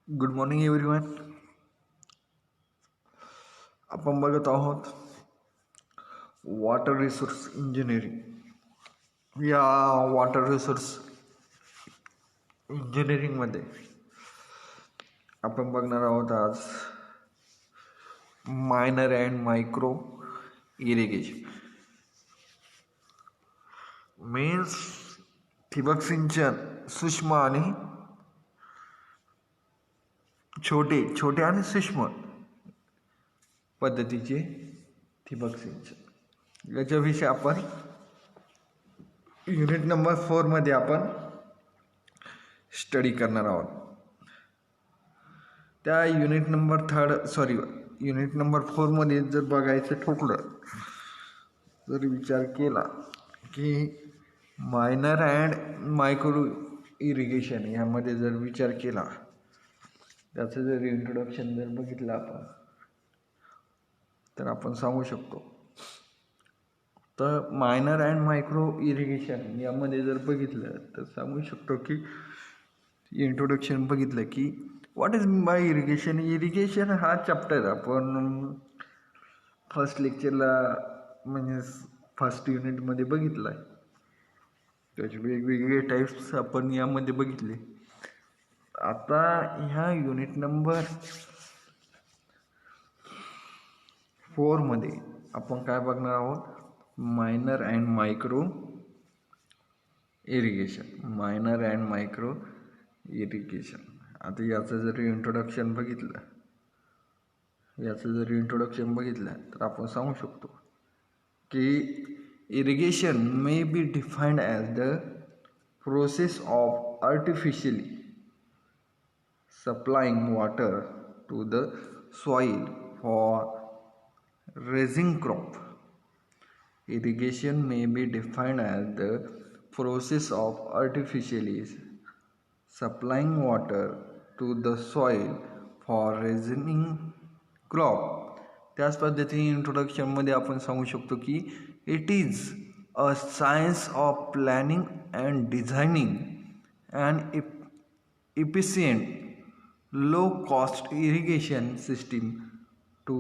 Good morning everyone. आपण बघत आहोत वॉटर रिसोर्स इंजिनिअरिंग. या वॉटर रिसोर्स इंजिनिअरिंगमध्ये आपण बघणार आहोत आज minor and micro irrigation. Means ठिबक सिंचन, सूक्ष्म आणि छोटे आणि सूक्ष्म पद्धतीचे ठिबक सिंचन याच्याविषयी आपण युनिट नंबर 4 मध्ये आपण स्टडी करणार आहोत. त्या युनिट नंबर 4 मध्ये जर बघायचं ठोकलं, जर विचार केला की मायनर अँड मायक्रो इरिगेशन यामध्ये जर विचार केला, त्याचं जर इंट्रोडक्शन जर बघितलं आपण, तर आपण सांगू शकतो. तर मायनर अँड मायक्रो इरिगेशन यामध्ये जर बघितलं तर सांगू शकतो की इंट्रोडक्शन बघितलं की what is by irrigation. Irrigation हा चॅप्टर आपण फर्स्ट लेक्चरला म्हणजे फर्स्ट युनिटमध्ये बघितला आहे. त्याचे वेगवेगळे टाईप्स आपण यामध्ये बघितले. आता ह्या युनिट नंबर 4 मध्ये आपण काय बघणार आहोत, minor and micro irrigation. Minor and micro irrigation. आता याचं जर इंट्रोडक्शन बघितलं तर आपण सांगू शकतो की irrigation may be defined as the process of artificially supplying water to the soil for raising crop. Irrigation may be defined as the process of artificially supplying water to the soil for raising crop. त्याच पद्धतीने इंट्रोडक्शनमध्ये आपण सांगू शकतो की it is a science of planning and designing and efficient low cost irrigation system to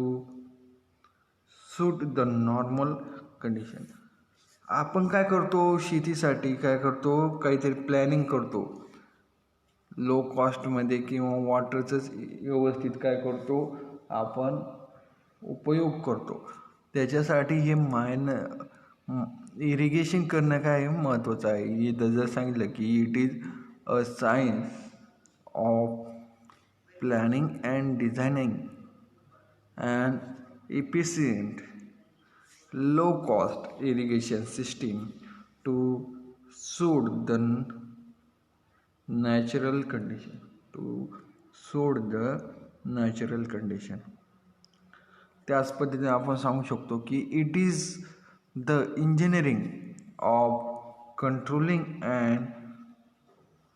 suit the normal condition. आपण काय करतो, शेतीसाठी काय करतो, काहीतरी प्लॅनिंग करतो लो कॉस्टमध्ये किंवा वॉटरचंच व्यवस्थित काय करतो आपण उपयोग करतो. त्याच्यासाठी हे इरिगेशन करणं काय महत्त्वाचं आहे. इथं जर सांगितलं की it is a science of planning and designing an efficient low cost irrigation system to suit the natural condition. त्याच पद्धतीने आपण सांगू शकतो की it is the engineering of controlling and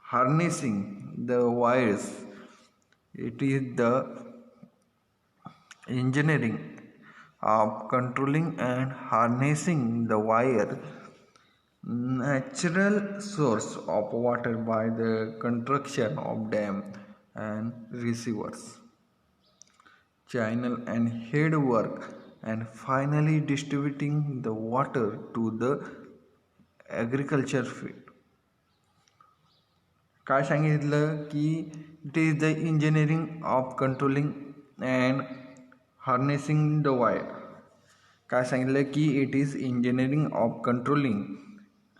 harnessing the wires. It is the engineering of controlling and harnessing the wire natural source of water by the construction of dam and receivers, channel and head work, and finally distributing the water to the agriculture field. काय सांगितलं की it is the engineering of controlling and harnessing the wire. काय सांगितलं की it is engineering of controlling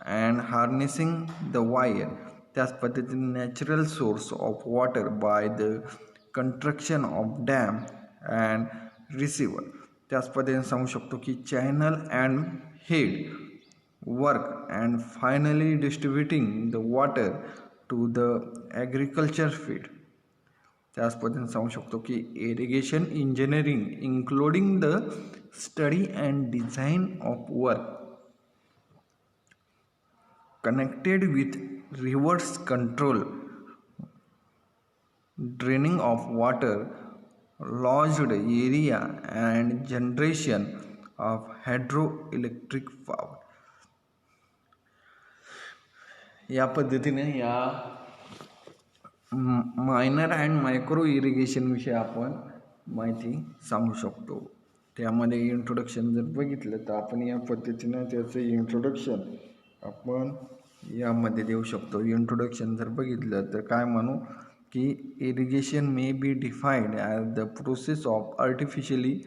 and harnessing the wire. त्याच पद्धतीने natural source of water by the construction of dam and receiver. त्याच पद्धतीने सांगू शकतो की channel and head work and finally distributing the water to the agriculture field. त्याच पद्धतीने सांगू शकतो की irrigation engineering including the study and design of work connected with reverse control, draining of water, lodged area and generation of hydro electric power. या पद्धतीने या minor and micro irrigation विषयी आपण माहिती सांगू शकतो. त्यामध्ये इंट्रोडक्शन जर बघितलं तर आपण या पद्धतीनं त्याचं इंट्रोडक्शन आपण यामध्ये देऊ शकतो. इंट्रोडक्शन जर बघितलं तर काय म्हणू की irrigation may be defined as the process of artificially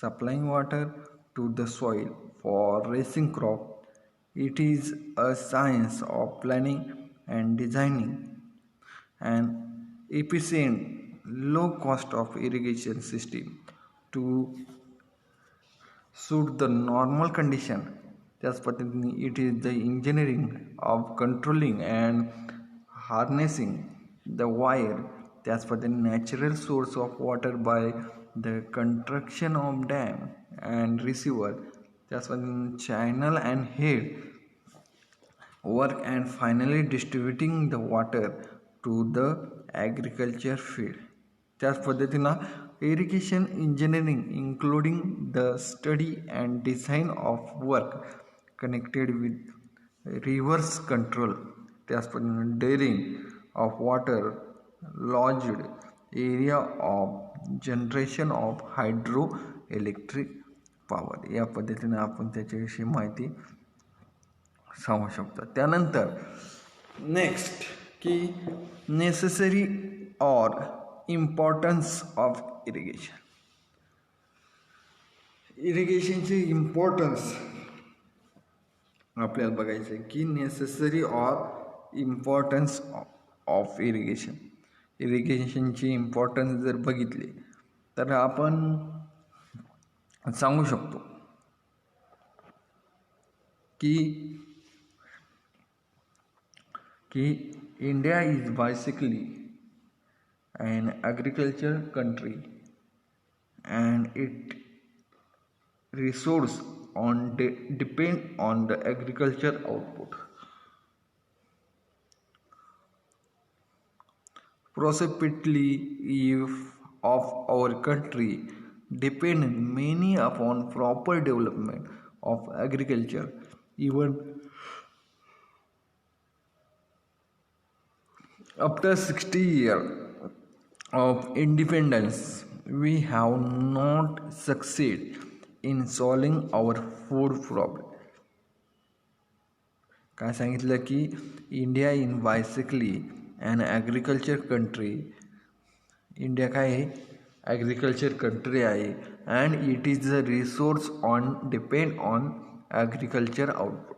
supplying water to the soil for raising crop. It is a science of planning and designing an efficient, low cost of irrigation system to suit the normal condition. त्याच पद्धतीने it is the engineering of controlling and harnessing the wire. त्याच पद्धतीने natural source of water by the construction of dam and receiver. त्याच पद्धतीने channel and head work and finally distributing the water to the agriculture field. त्याच पद्धतीनं irrigation engineering including the study and design of work connected with reverse control. त्याच पद्धतीनं draining of water lodged area of generation of hydroelectric power. या पद्धतीने आपण त्याच्याविषयी माहिती सांगू शकतो. त्यानंतर नेक्स्ट की necessary or importance of irrigation. इरिगेशनची इम्पॉर्टन्स आपल्याला बघायचं आहे की necessary or importance of irrigation. इरिगेशनची इम्पॉर्टन्स जर बघितली तर आपण सांगू शकतो की India is basically an agriculture country and it resource on depend on the agriculture output. Prosperity of our country depend mainly upon proper development of agriculture. Even after 60 years of independence, we have not succeeded in solving our food problem. काय सांगितलं की India in basically and agriculture country. India काय आहे? Agriculture country आहे and it is a resource on depend on agriculture output.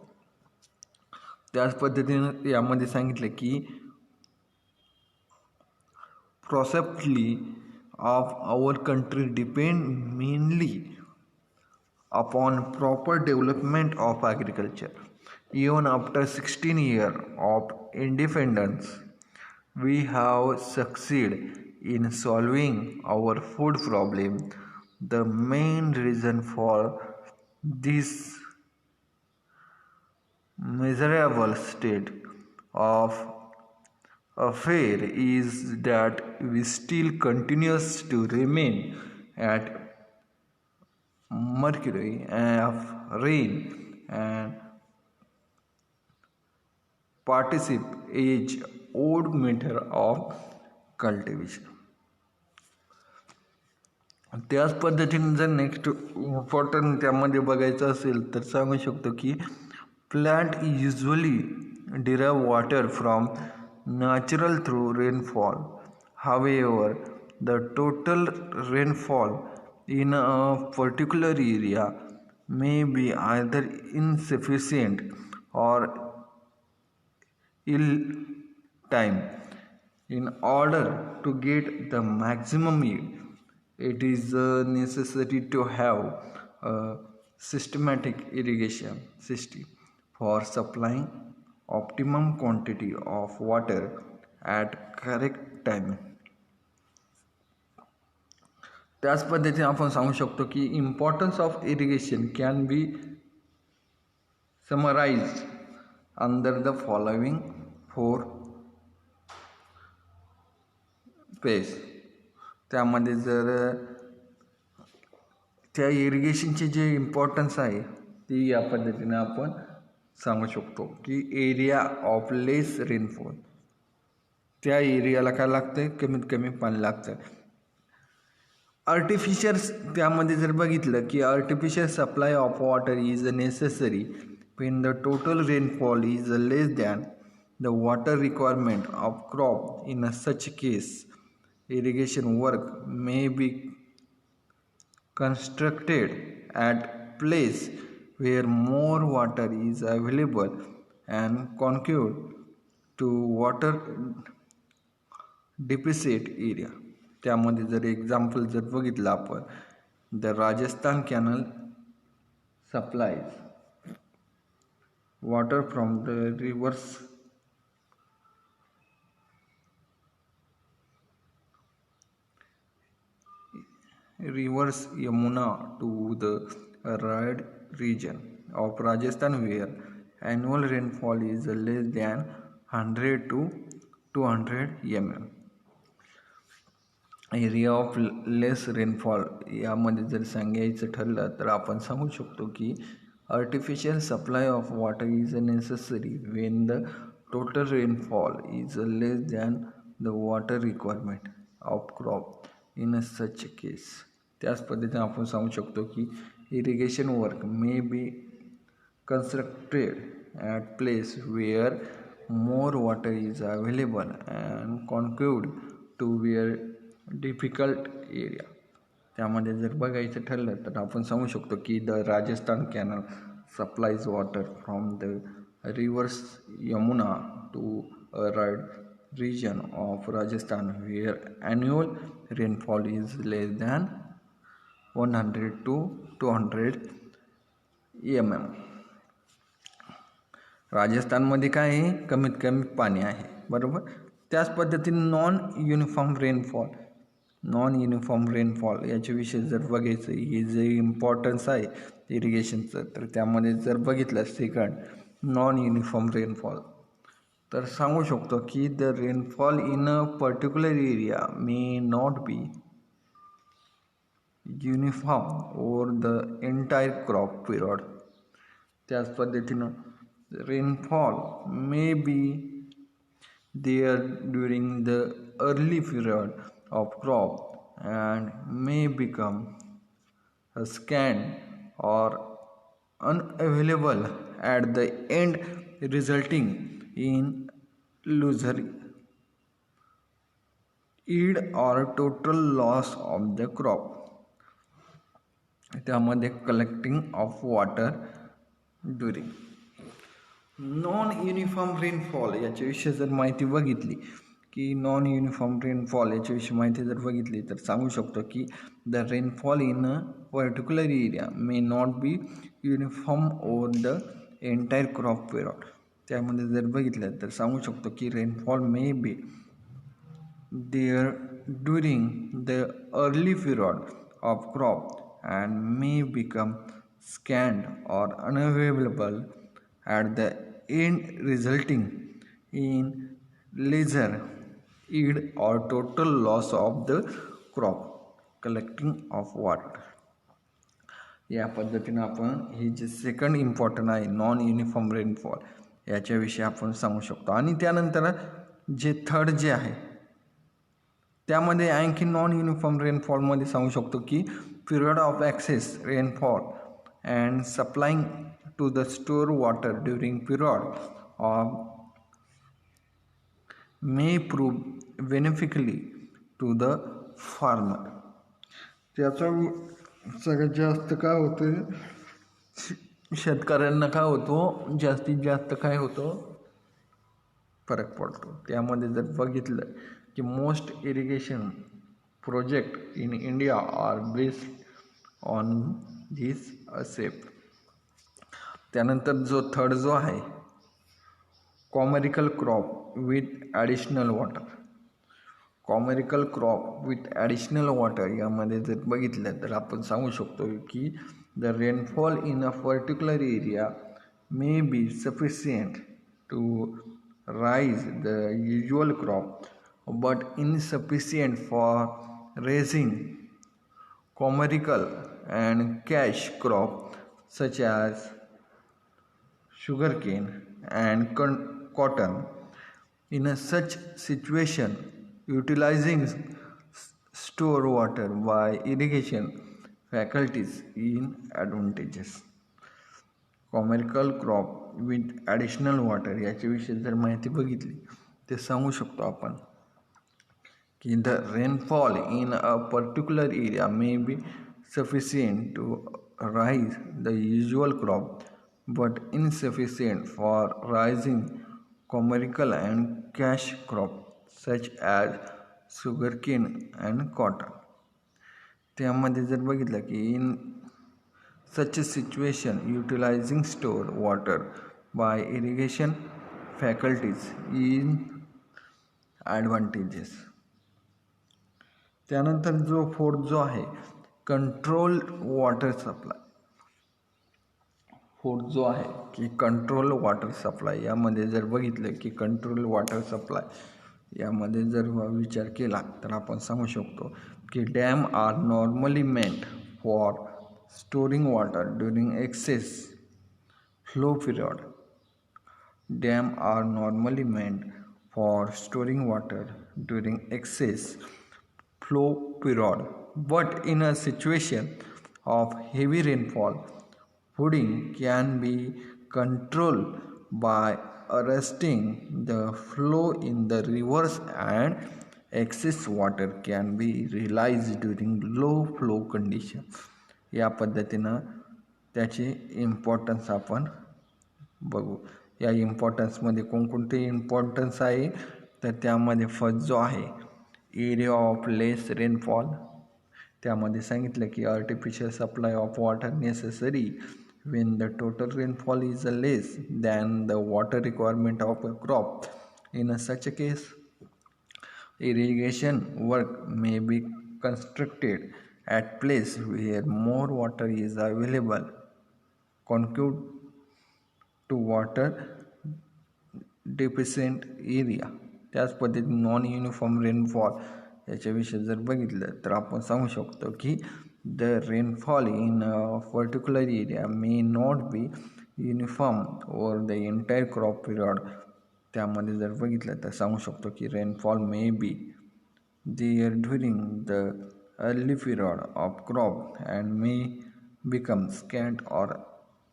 त्याच पद्धतीनं यामध्ये सांगितलं की prosperity of our country depend mainly upon proper development of agriculture. Even after 16 years of independence, we have succeeded in solving our food problem. The main reason for this miserable state of affair is that we still continues to remain at mercury of rain and participate age old method of cultivation. त्याच पद्धतीने जर next important त्यामध्ये बघायचं असेल तर सांगू शकतो की plant usually derive water from natural through rainfall. However, the total rainfall in a particular area may be either insufficient or ill time. In order to get the maximum yield, it is necessary to have a systematic irrigation system for supplying optimum quantity of water at correct time. त्याच पद्धतीने आपण सांगू शकतो की importance of irrigation can be summarised under the following 4 pages. त्यामध्ये जर त्या इरिगेशनचे जे इम्पॉर्टन्स आहे ती या पद्धतीने आपण सांगू शकतो की एरिया ऑफ लेस रेनफॉल. त्या एरियाला काय लागतं, कमीत कमी पाणी लागतं. आर्टिफिशियल, त्यामध्ये जर बघितलं की artificial supply of water is necessary when the total rainfall is less than the water requirement of crop. In such case, irrigation work may be constructed at place where more water is available and conducive to water deficit area. त्यामध्ये जर example जर बघितलं आपण, the Rajasthan canal supplies water from the rivers Yamuna to the arid region of Rajasthan where annual rainfall is less than 100 to 200 mm. Area of less rainfall यामध्ये जर सांगायचं ठरलं तर आपण सांगू शकतो की artificial supply of water is necessary Wien the total rainfall is less than the water requirement of crop in such case. त्याच पद्धतीने आपण सांगू शकतो की irrigation work may be constructed at place where more water is available and conducive to where difficult area. त्यामध्ये जर बघायचं ठरलं तर आपण सांगू शकतो की the Rajasthan canal supplies water from the rivers Yamuna to arid region of Rajasthan where annual rainfall is less than 100 to 200 mm. राजस्थानमध्ये काय आहे, कमीत कमी पाणी आहे, बरोबर. त्याच पद्धतीने नॉन युनिफॉर्म रेनफॉल याच्याविषयी जर बघायचं, हे जे इम्पॉर्टन्स आहे इरिगेशनचं, तर त्यामध्ये जर बघितलं सेकंड नॉन युनिफॉर्म रेनफॉल, तर सांगू शकतो की the rainfall in a particular area may not be uniform over the entire crop period. त्याच पद्धतीनं rainfall may be there during the early period of crop and may become scant or unavailable at the end, resulting in loser yield or total loss of the crop. त्यामध्ये collecting of water during non uniform rainfall याच्याविषयी जर माहिती बघितली की non uniform rainfall याच्याविषयी माहिती जर बघितली तर सांगू शकतो की the rainfall in a particular area may not be uniform over the entire crop period. त्यामध्ये जर बघितलं तर सांगू शकतो की rainfall may be there during the early period of crop and may become scant or unavailable at the end, resulting in lesser yield or total loss of the crop. Collecting of water. या पद्धतीने आपण ही जे second important आहे non uniform rainfall याच्याविषयी आपण सांगू शकतो. आणि त्यानंतर जे थर्ड जे आहे त्यामध्ये आणखी नॉन युनिफॉर्म रेनफॉलमध्ये सांगू शकतो की period of excess rainfall and supplying to the store water during period of may prove beneficially to the farmer. त्याचा सगळ्यात जास्त काय होतं, शेतकऱ्यांना काय होतो, जास्तीत जास्त काय होतो, फरक पडतो. त्यामध्ये जर बघितलं की most irrigation project in India are based on this aspect. त्यानंतर जो थर्ड जो आहे commercial crop with additional water. Commercial crop with additional water यामध्ये जर बघितलं तर आपण सांगू शकतो की the rainfall in a particular area may be sufficient to raise the usual crop but insufficient for raising commercial and cash crop such as sugarcane and cotton. In a such situation, utilizing store water by irrigation faculties in advantages. Commercial crop with additional water याच्याविषयी जर माहिती बघितली ते सांगू शकतो आपण की the rainfall in a particular area may B sufficient to raise the usual crop but insufficient for raising commercial and cash crops such as sugarcane and cotton. त्यामध्ये जर बघितलं की in such a situation utilizing stored water by irrigation faculties in advantages. त्यानंतर जो fourth जो आहे controlled water supply. Fourth जो आहे की कंट्रोल वॉटर सप्लाय यामध्ये जर बघितलं की कंट्रोल वॉटर सप्लाय यामध्ये जर विचार केला तर आपण सांगू शकतो की dam are normally meant for storing water during excess flow period. Dams are normally meant for storing water during excess flow period, but in a situation of heavy rainfall, flooding can be controlled by arresting the flow in the rivers and excess water can be released during low flow conditions. या पद्धतीनं त्याची importance आपण बघू. या इम्पॉर्टन्समध्ये कोणकोणते importance आहे तर त्यामध्ये फर्स्ट जो आहे एरिया ऑफ लेस रेनफॉल. त्यामध्ये सांगितलं की artificial supply of water necessary when the total rainfall is less than the water requirement of a crop. In such a case, irrigation work may be constructed at place where more water is available, concrete to water deficient area. त्याच पद्धतीने non uniform rainfall याच्याविषयी जर बघितलं तर आपण सांगू शकतो की the rainfall in a particular area may not be uniform over the entire crop period. त्यामध्ये जर बघितलं तर सांगू शकतो की rainfall may be there during the early period of crop and may become scant or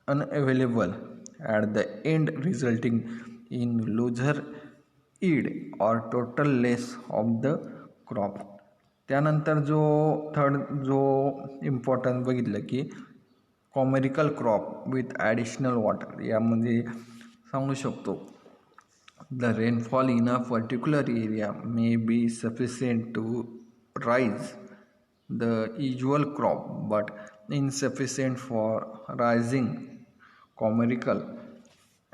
unavailable at the end, resulting in looser yield or total loss of the crop. त्यानंतर जो third जो इम्पॉर्टन्स बघितलं की commercial crop with additional water. यामध्ये सांगू शकतो the rainfall in a particular area may be sufficient to raise the usual crop but insufficient for raising commercial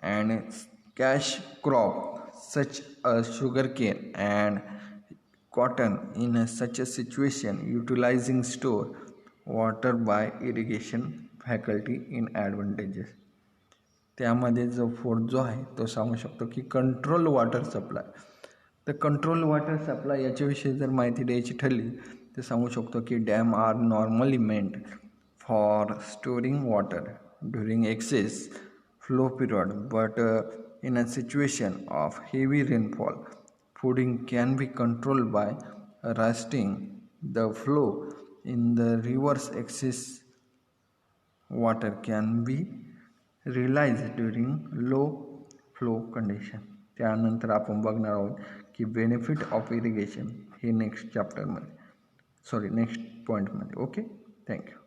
and cash crop such as sugarcane and cotton. In such a situation, utilizing store water by irrigation faculty in advantages. त्यामध्ये जो fourth जो आहे तो सांगू शकतो की control water supply. तर control water supply याच्याविषयी जर माहिती द्यायची ठरली ते सांगू शकतो की dam are normally meant for storing water during excess flow period but in a situation of heavy rainfall flooding can be controlled by arresting the flow in the rivers. Excess water can be released during low flow condition. त्यानंतर आपण बघणार आहोत की benefit of irrigation हे next चॅप्टरमध्ये next पॉईंटमध्ये. Okay, thank you.